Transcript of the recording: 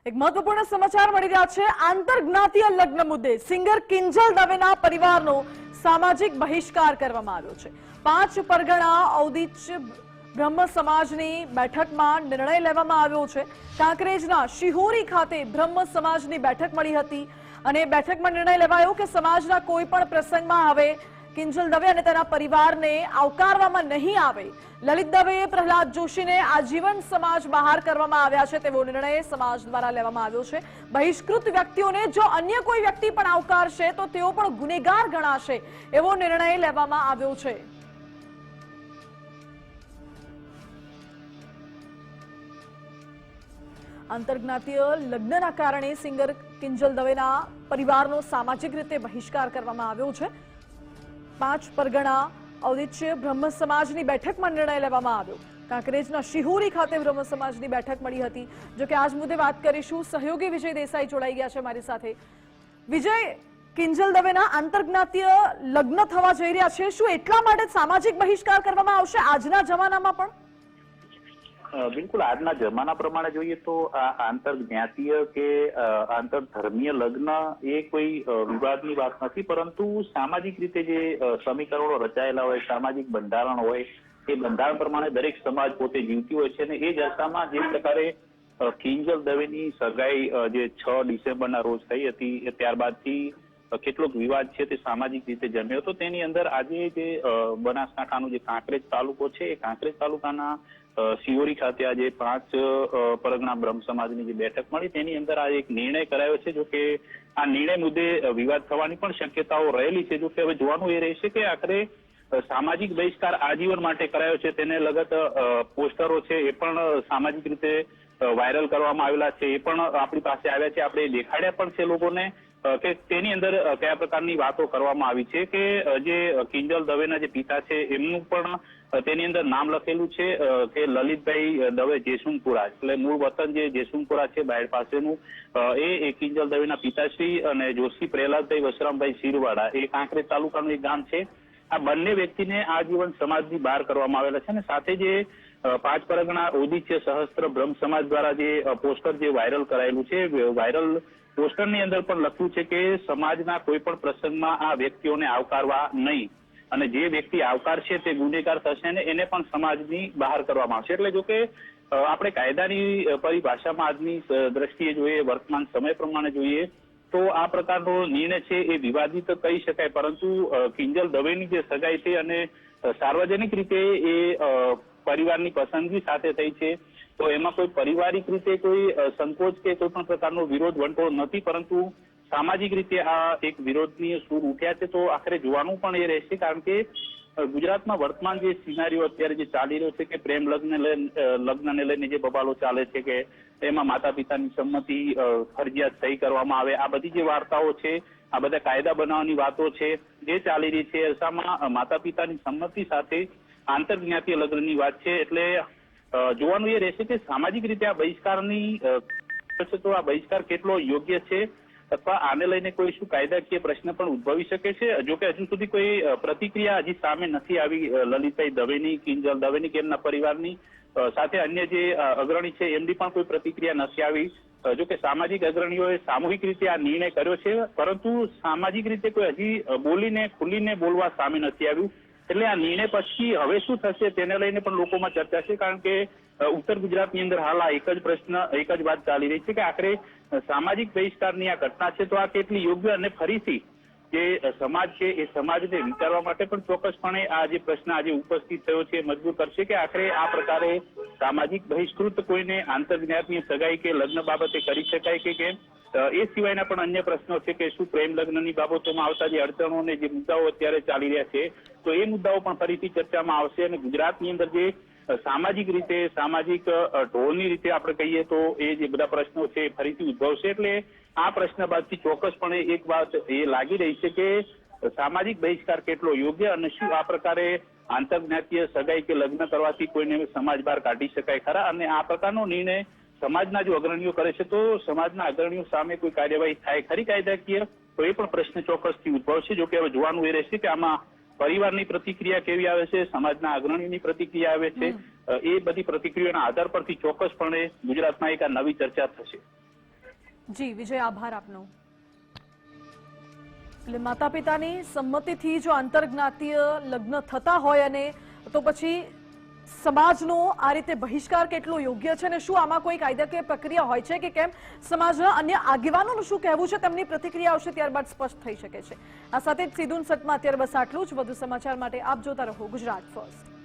એક મહત્વપૂર્ણ સમાચાર મળી રહ્યા છે। આંતરજ્ઞાતીય લગ્ન મુદ્દે સિંગર કિંજલ દવેના પરિવારનો સામાજિક બહિષ્કાર કરવામાં આવ્યો છે। 5 પરગણા ઔદિત્ય બ્રહ્મ સમાજની બેઠકમાં નિર્ણય લેવામાં આવ્યો છે। કાંકરેજના શિહોરી ખાતે બ્રહ્મ સમાજની બેઠક મળી હતી અને બેઠકમાં નિર્ણય લેવાયો કે સમાજના કોઈ પણ પ્રસંગમાં હવે કિંજલ દવે અને તેના પરિવારને આવકારવામાં નહીં આવે। લલિત દવે, પ્રહલાદ જોશીને આજીવન સમાજ બહાર કરવામાં આવ્યા છે તેવો નિર્ણય સમાજ દ્વારા લેવામાં આવ્યો છે। બહિષ્કૃત વ્યક્તિઓને જો અન્ય કોઈ વ્યક્તિ પણ આવકારશે તો તેઓ પણ ગુનેગાર ગણાશે એવો નિર્ણય લેવામાં આવ્યો છે। આંતરજ્ઞાતીય લગ્નના કારણે સિંગર કિંજલ દવેના પરિવારનો સામાજિક રીતે બહિષ્કાર કરવામાં આવ્યો છે। 5 પરગણા ઔદિત્ય બ્રહ્મ સમાજની બેઠકમાં નિર્ણય લેવામાં આવ્યો। કાંકરેજના શિહોરી ખાતે બ્રહ્મ સમાજની બેઠક મળી હતી। જો કે આજ મુદ્દે વાત કરીશું, સહયોગી વિજય દેસાઈ જોડાઈ ગયા છે મારી સાથે। વિજય, કિંજલ દવેના આંતરજ્ઞાતીય લગ્ન થવા જઈ રહ્યા છે, શું એટલા માટે સામાજિક બહિષ્કાર કરવામાં આવશે આજના જમાનામાં પણ? બિલકુલ, આજના જમાના પ્રમાણે જોઈએ તો આ આંતરજ્ઞાતીય કે આંતરધર્મીય લગ્ન એ કોઈ વિવાદની વાત નથી, પરંતુ સામાજિક રીતે જે સમીકરણો રચાયેલા હોય, સામાજિક બંધારણ હોય, એ બંધારણ પ્રમાણે દરેક સમાજ પોતે જીવતી હોય છે અને એ જ અર્થમાં જે પ્રકારે કિંજલ દવેની સગાઈ જે 6 ડિસેમ્બરના રોજ થઈ હતી, ત્યારબાદથી કેટલોક વિવાદ છે તે સામાજિક રીતે જન્મ્યો હતો। તેની અંદર આજે જે બનાસકાંઠાનો જે કાંકરેજ તાલુકો છે, એ કાંકરેજ તાલુકાના શિહોરી ખાતે આજે 5 પરગણા બ્રહ્મ સમાજની જે બેઠક મળી તેની અંદર આ એક નિર્ણય કરાયો છે। જો કે આ નિર્ણય મુદ્દે વિવાદ થવાની પણ શક્યતાઓ રહેલી છે। જો કે હવે જોવાનું એ રહેશે કે આખરે સામાજિક બહિષ્કાર આજીવન માટે કરાયો છે, તેને લગત પોસ્ટરો છે એ પણ સામાજિક રીતે વાયરલ કરવામાં આવેલા છે, એ પણ આપણી પાસે આવ્યા છે, આપણે દેખાડ્યા પણ છે લોકોને કે તેની અંદર કયા પ્રકારની વાતો કરવામાં આવી છે કે જે કિંજલ દવેના જે પિતા છે એમનું પણ તેની અંદર નામ લખેલું છે કે લલિતભાઈ દવે જેસુમપુરા, એટલે મૂળ વતન જે જેસુમપુરા છે બાયડ પાસેનું, એ કિંજલ દવેના પિતાશ્રી અને જોશી પ્રહલાદભાઈ વશરામભાઈ શિરવાડા, એ કાંકરેજ તાલુકાનું એક ગામ છે। આ બંને વ્યક્તિને આજીવન સમાજની બહાર કરવામાં આવેલા છે અને સાથે જે 5 પરગણા ઔદિત્ય સહસ્ત્ર બ્રહ્મ સમાજ દ્વારા જે પોસ્ટર જે વાયરલ કરાયેલું છે, વાયરલ પોસ્ટરની અંદર પણ લખ્યું છે કે સમાજના કોઈ પણ પ્રસંગમાં આ વ્યક્તિઓને આવકારવા નહીં અને જે વ્યક્તિ આવકારશે તે ગુનેગાર થશે ને એને પણ સમાજની બહાર કરવામાં આવશે। એટલે જો કે આપણે કાયદાની પરિભાષામાં આજની દ્રષ્ટિએ જોઈએ, વર્તમાન સમય પ્રમાણે જોઈએ તો આ પ્રકારનો નિર્ણય છે એ વિવાદિત કહી શકાય, પરંતુ કિંજલ દવેની જે સગાઈ છે અને સાર્વજનિક રીતે એ પરિવારની પસંદગી સાથે થઈ છે, તો એમાં કોઈ પારિવારિક રીતે કોઈ સંકોચ કે કોઈ પણ પ્રકારનો વિરોધ વંટોળ નથી, પરંતુ સામાજિક રીતે આ એક વિરોધની સૂર ઉઠ્યા છે। તો આખરે જોવાનું પણ એ રહેશે, કારણ કે ગુજરાતમાં વર્તમાન જે સિનારીઓ અત્યારે જે ચાલી રહ્યો છે કે પ્રેમ લગ્નને લઈને જે બબાલો ચાલે છે કે એમાં માતા પિતાની સંમતિ ફરજિયાત સહી કરવામાં આવે, આ બધી જે વાર્તાઓ છે, આ બધા કાયદા બનાવવાની વાતો છે જે ચાલી રહી છે, એસામાં માતા પિતાની સંમતિ સાથે આંતરજ્ઞાતીય લગ્નની વાત છે। એટલે જોવાનું એ રહેશે કે સામાજિક રીતે આ બહિષ્કારની તો આ બહિષ્કાર કેટલો યોગ્ય છે અથવા આને લઈને કોઈ શું કાયદાકીય પ્રશ્ન પણ ઉદ્ભવી શકે છે। જો કે હજુ સુધી કોઈ પ્રતિક્રિયા હજી સામે નથી આવી લલિતભાઈ દવેની, કિંજલ દવેની કે એમના પરિવારની, સાથે અન્ય જે અગ્રણી છે એમની પણ કોઈ પ્રતિક્રિયા નથી આવી। જો કે સામાજિક અગ્રણીઓએ સામૂહિક રીતે આ નિર્ણય કર્યો છે, પરંતુ સામાજિક રીતે કોઈ હજી બોલીને ખુલીને બોલવા સામે નથી આવ્યું। એટલે આ નિર્ણય પછી હવે શું થશે તેને લઈને પણ લોકોમાં ચર્ચા છે, કારણ કે ઉત્તર ગુજરાતની અંદર હાલ આ એક જ વાત ચાલી રહી છે કે આખરે સામાજિક બહિષ્કારની આ ઘટના છે તો આ કેટલી યોગ્ય અને ફરીથી જે સમાજ છે એ સમાજને વિચારવા માટે પણ ચોક્કસપણે આ જે પ્રશ્ન આજે ઉપસ્થિત થયો છે મજબૂર કરશે કે આખરે આ પ્રકારે સામાજિક બહિષ્કૃત કોઈને આંતરજ્ઞાતીય સગાઈ કે લગ્ન બાબતે કરી શકાય કે કેમ। એ સિવાયના પણ અન્ય પ્રશ્નો છે કે શું પ્રેમ લગ્નની બાબતોમાં આવતા જે અડચણો અને જે મુદ્દાઓ અત્યારે ચાલી રહ્યા છે તો એ મુદ્દાઓ પણ ફરીથી ચર્ચામાં આવશે અને ગુજરાતની અંદર જે સામાજિક રીતે સામાજિક ઢોળની રીતે આપણે કહીએ તો એ જે બધા પ્રશ્નો છે એ ફરીથી ઉદ્ભવશે। એટલે આ પ્રશ્ન બાદથી ચોક્કસપણે એક વાત એ લાગી રહી છે કે સામાજિક બહિષ્કાર કેટલો યોગ્ય અને શું આ પ્રકારે આંતરજ્ઞાતીય સગાઈ કે લગ્ન કરવાથી કોઈને સમાજ બહાર કાઢી શકાય ખરા, અને આ પ્રકારનો નિર્ણય સમાજના જો અગ્રણીઓ કરે છે તો સમાજના અગ્રણીઓ સામે કોઈ કાર્યવાહી થાય ખરી કાયદાકીય, તો એ પણ પ્રશ્ન ચોક્કસથી ઉદ્ભવશે। જો કે હવે જોવાનું એ રહેશે કે આમાં પરિવારની પ્રતિક્રિયા કેવી આવે છે, સમાજના અગ્રણીની પ્રતિક્રિયા આવે છે, એ બધી પ્રતિક્રિયાના આધાર પરથી ચોક્કસપણે ગુજરાતમાં એક આ નવી ચર્ચા થશે। જી વિજય, આભાર આપનો. એટલે માતા પિતાની સંમતિથી જો આંતરજ્ઞાતીય લગ્ન થતા હોય અને તો પછી સમાજનો આ રીતે બહિષ્કાર કેટલો યોગ્ય છે અને શું આમાં કોઈ કાયદાકીય પ્રક્રિયા હોય છે કે કેમ, સમાજના અન્ય આગેવાનોનું શું કહેવું છે, તેમની પ્રતિક્રિયા આવશે ત્યારબાદ સ્પષ્ટ થઈ શકે છે. આ સાથે જ સીધું સટમાં અત્યારે બસ આટલું જ. વધુ સમાચાર માટે આપ જોતા રહો ગુજરાત ફર્સ્ટ.